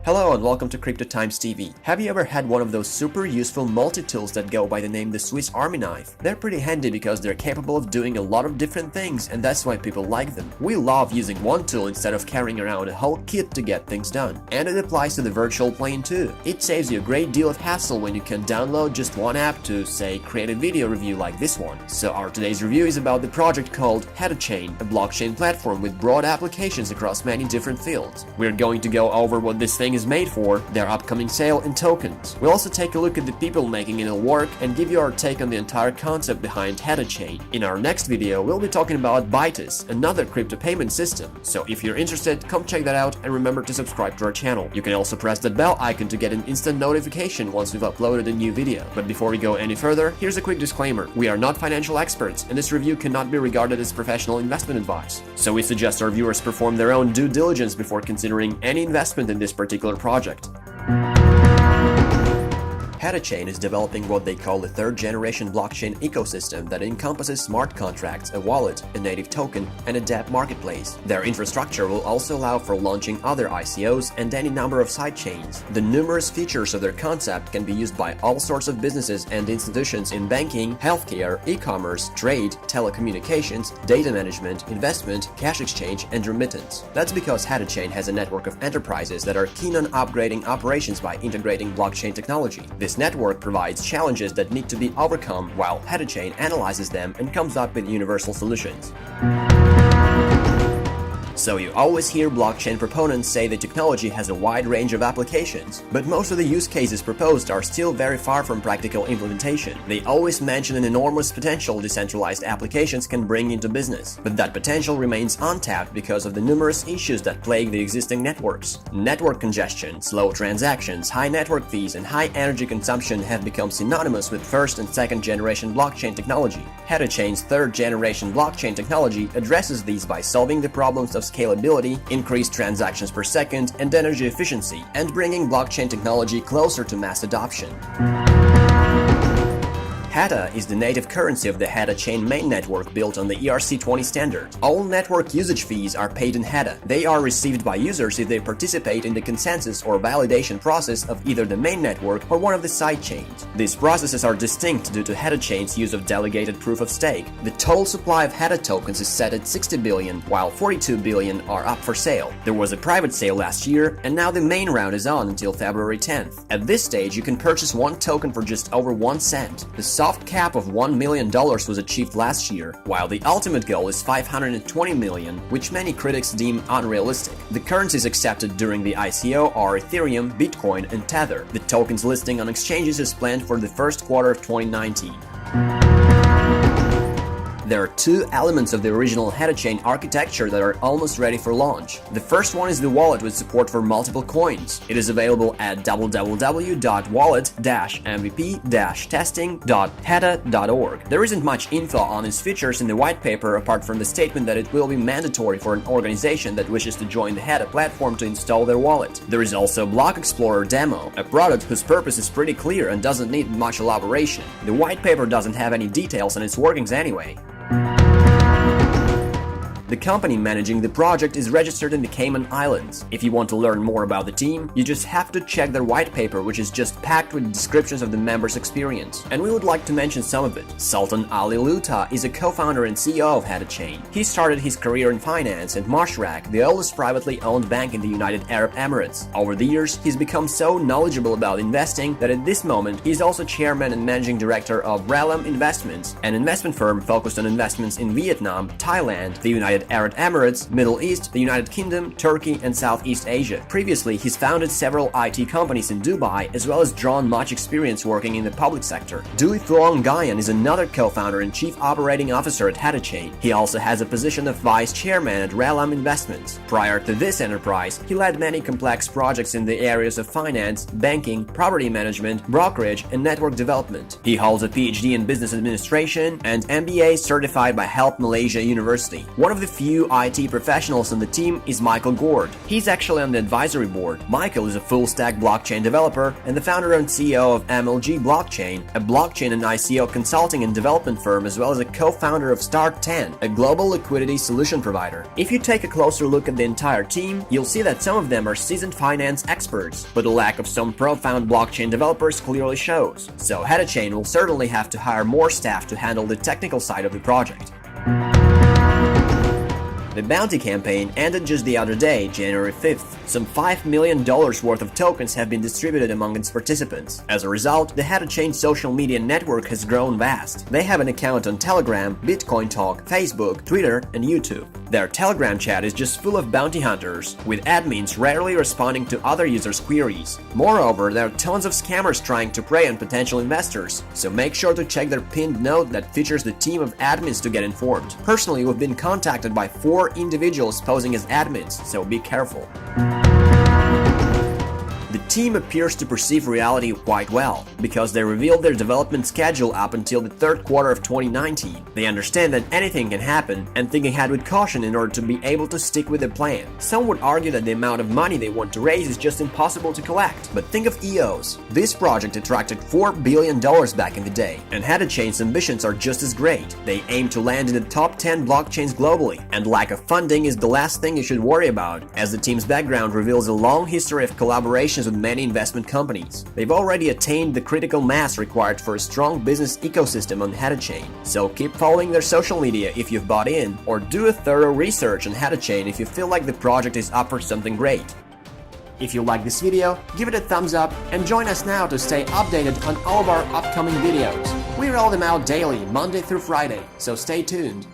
Hello and welcome to Crypto Times TV. Have you ever had one of those super useful multi-tools that go by the name the Swiss Army knife? They're pretty handy because they're capable of doing a lot of different things, and that's why people like them. We love using one tool instead of carrying around a whole kit to get things done. And it applies to the virtual plane too. It saves you a great deal of hassle when you can download just one app to, say, create a video review like this one. So our today's review is about the project called Hetachain, a blockchain platform with broad applications across many different fields. We're going to go over what this thing is made for, their upcoming sale, and tokens. We'll also take a look at the people making it all work and give you our take on the entire concept behind Hetachain. In our next video, we'll be talking about Bitus, another crypto payment system. So if you're interested, come check that out and remember to subscribe to our channel. You can also press that bell icon to get an instant notification once we've uploaded a new video. But before we go any further, here's a quick disclaimer. We are not financial experts, and this review cannot be regarded as professional investment advice. So we suggest our viewers perform their own due diligence before considering any investment in this particular project. Hetachain is developing what they call the third-generation blockchain ecosystem that encompasses smart contracts, a wallet, a native token, and a DApp marketplace. Their infrastructure will also allow for launching other ICOs and any number of sidechains. The numerous features of their concept can be used by all sorts of businesses and institutions in banking, healthcare, e-commerce, trade, telecommunications, data management, investment, cash exchange, and remittance. That's because Hetachain has a network of enterprises that are keen on upgrading operations by integrating blockchain technology. This network provides challenges that need to be overcome, while Hetachain analyzes them and comes up with universal solutions. So you always hear blockchain proponents say the technology has a wide range of applications, but most of the use cases proposed are still very far from practical implementation. They always mention an enormous potential decentralized applications can bring into business, but that potential remains untapped because of the numerous issues that plague the existing networks. Network congestion, slow transactions, high network fees, and high energy consumption have become synonymous with first and second generation blockchain technology. Hetachain's third generation blockchain technology addresses these by solving the problems of scalability, increased transactions per second, and energy efficiency, and bringing blockchain technology closer to mass adoption. HETA is the native currency of the Hetachain main network built on the ERC20 standard. All network usage fees are paid in HETA. They are received by users if they participate in the consensus or validation process of either the main network or one of the sidechains. These processes are distinct due to Hetachain's use of delegated proof of stake. The total supply of HETA tokens is set at 60 billion, while 42 billion are up for sale. There was a private sale last year, and now the main round is on until February 10th. At this stage, you can purchase one token for just over 1 cent. The soft cap of $1 million was achieved last year, while the ultimate goal is $520 million, which many critics deem unrealistic. The currencies accepted during the ICO are Ethereum, Bitcoin, and Tether. The token's listing on exchanges is planned for the first quarter of 2019. There are two elements of the original Hetachain architecture that are almost ready for launch. The first one is the wallet with support for multiple coins. It is available at www.wallet-mvp-testing.heta.org. There isn't much info on its features in the white paper apart from the statement that it will be mandatory for an organization that wishes to join the HETA platform to install their wallet. There is also Block Explorer Demo, a product whose purpose is pretty clear and doesn't need much elaboration. The white paper doesn't have any details on its workings anyway. The company managing the project is registered in the Cayman Islands. If you want to learn more about the team, you just have to check their white paper, which is just packed with descriptions of the members' experience. And we would like to mention some of it. Sultan Ali Luta is a co-founder and CEO of Hetachain. He started his career in finance at Mashreq, the oldest privately owned bank in the United Arab Emirates. Over the years, he's become so knowledgeable about investing that at this moment, he's also chairman and managing director of Realm Investments, an investment firm focused on investments in Vietnam, Thailand, the United Arab Emirates, Middle East, the United Kingdom, Turkey, and Southeast Asia. Previously, he's founded several IT companies in Dubai, as well as drawn much experience working in the public sector. Dui Thuong Nguyen is another co-founder and chief operating officer at Hetachain. He also has a position of vice chairman at Realm Investments. Prior to this enterprise, he led many complex projects in the areas of finance, banking, property management, brokerage, and network development. He holds a PhD in business administration and MBA certified by Help Malaysia University. One of the the few IT professionals on the team is Michael Gord. He's actually on the advisory board. Michael is a full-stack blockchain developer and the founder and CEO of MLG Blockchain, a blockchain and ICO consulting and development firm, as well as a co-founder of Start10, a global liquidity solution provider. If you take a closer look at the entire team, you'll see that some of them are seasoned finance experts, but the lack of some profound blockchain developers clearly shows. So Hetachain will certainly have to hire more staff to handle the technical side of the project. The bounty campaign ended just the other day, January 5th. Some $5 million worth of tokens have been distributed among its participants. As a result, the Hetachain social media network has grown vast. They have an account on Telegram, Bitcoin Talk, Facebook, Twitter, and YouTube. Their Telegram chat is just full of bounty hunters, with admins rarely responding to other users' queries. Moreover, there are tons of scammers trying to prey on potential investors, so make sure to check their pinned note that features the team of admins to get informed. Personally, we've been contacted by 4 individuals posing as admins, so be careful. The team appears to perceive reality quite well, because they revealed their development schedule up until the third quarter of 2019. They understand that anything can happen and think ahead with caution in order to be able to stick with the plan. Some would argue that the amount of money they want to raise is just impossible to collect. But think of EOS. This project attracted $4 billion back in the day, and Hetachain's ambitions are just as great. They aim to land in the top 10 blockchains globally, and lack of funding is the last thing you should worry about, as the team's background reveals a long history of collaborations with many investment companies. They've already attained the critical mass required for a strong business ecosystem on Hetachain. So keep following their social media if you've bought in, or do a thorough research on Hetachain if you feel like the project is up for something great. If you like this video, give it a thumbs up and join us now to stay updated on all of our upcoming videos. We roll them out daily, Monday through Friday, so stay tuned.